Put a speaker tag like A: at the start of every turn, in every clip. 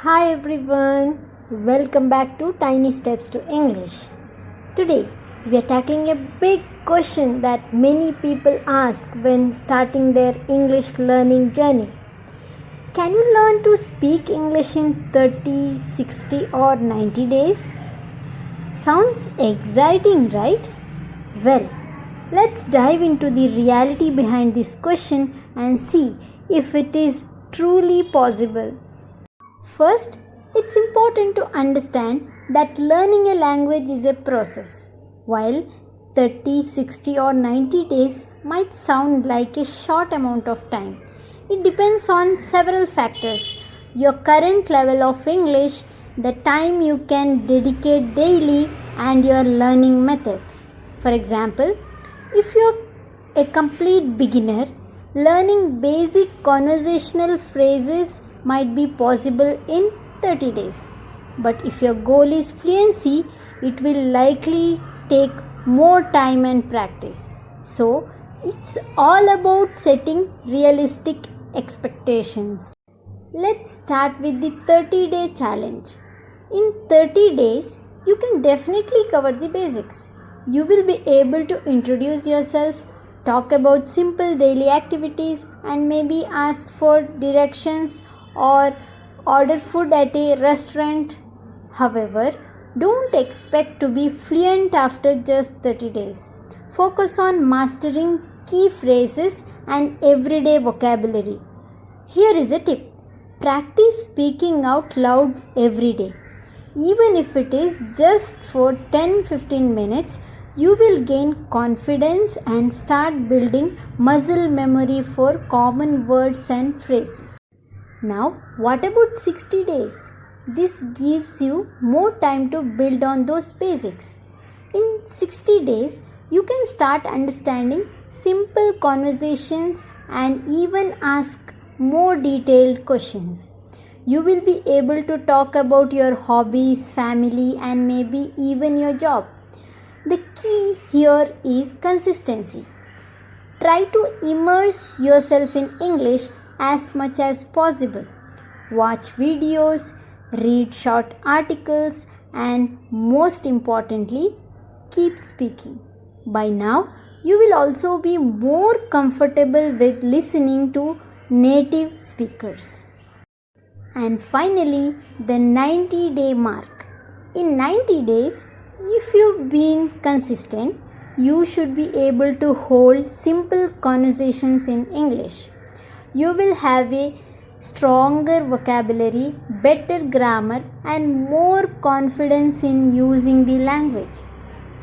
A: Hi everyone, welcome back to Tiny Steps to English. Today we are tackling a big question that many people ask when starting their English learning journey. Can you learn to speak English in 30, 60 or 90 days? Sounds exciting, right? Well, let's dive into the reality behind this question and see if it is truly possible. First, it's important to understand that learning a language is a process. While 30, 60 or 90 days might sound like a short amount of time, it depends on several factors: your current level of English, the time you can dedicate daily, and your learning methods. For example, if you're a complete beginner, learning basic conversational phrases might be possible in 30 days. But if your goal is fluency, it will likely take more time and practice. So, it's all about setting realistic expectations. Let's start with the 30-day challenge. In 30 days, you can definitely cover the basics. You will be able to introduce yourself, talk about simple daily activities, and maybe ask for directions or order food at a restaurant. However, don't expect to be fluent after just 30 days. Focus on mastering key phrases and everyday vocabulary. Here is a tip: practice speaking out loud every day. Even if it is just for 10-15 minutes, you will gain confidence and start building muscle memory for common words and phrases. Now, what about 60 days? This gives you more time to build on those basics. In 60 days, you can start understanding simple conversations and even ask more detailed questions. You will be able to talk about your hobbies, family, and maybe even your job. The key here is consistency. Try to immerse yourself in English as much as possible. Watch videos, read short articles, and most importantly, keep speaking. By now, you will also be more comfortable with listening to native speakers. And finally, the 90-day mark. In 90 days, if you've been consistent, you should be able to hold simple conversations in English. You will have a stronger vocabulary, better grammar, and more confidence in using the language.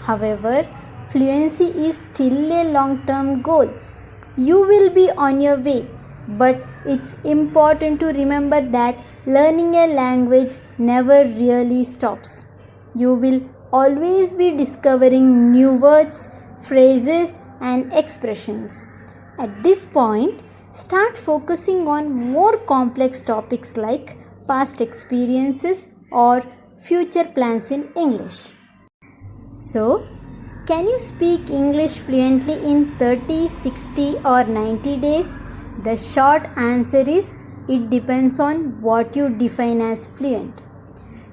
A: However, fluency is still a long-term goal. You will be on your way, but it's important to remember that learning a language never really stops. You will always be discovering new words, phrases, and expressions. At this point, start focusing on more complex topics like past experiences or future plans in English. So, can you speak English fluently in 30, 60 or 90 days? The short answer is it depends on what you define as fluent.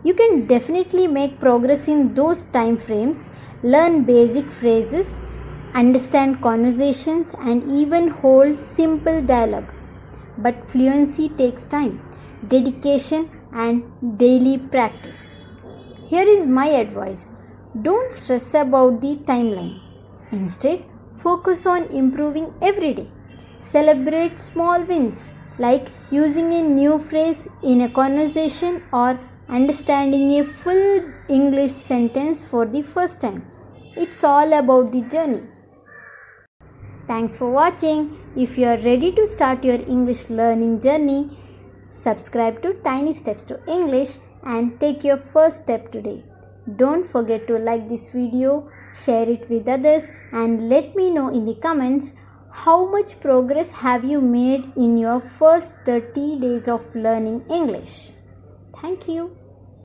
A: You can definitely make progress in those time frames, learn basic phrases, understand conversations, and even hold simple dialogues. But fluency takes time, dedication, and daily practice. Here is my advice: don't stress about the timeline. Instead, focus on improving every day. Celebrate small wins like using a new phrase in a conversation or understanding a full English sentence for the first time. It's all about the journey. Thanks for watching. If you are ready to start your English learning journey, subscribe to Tiny Steps to English and take your first step today. Don't forget to like this video, share it with others, and let me know in the comments how much progress have you made in your first 30 days of learning English. Thank you.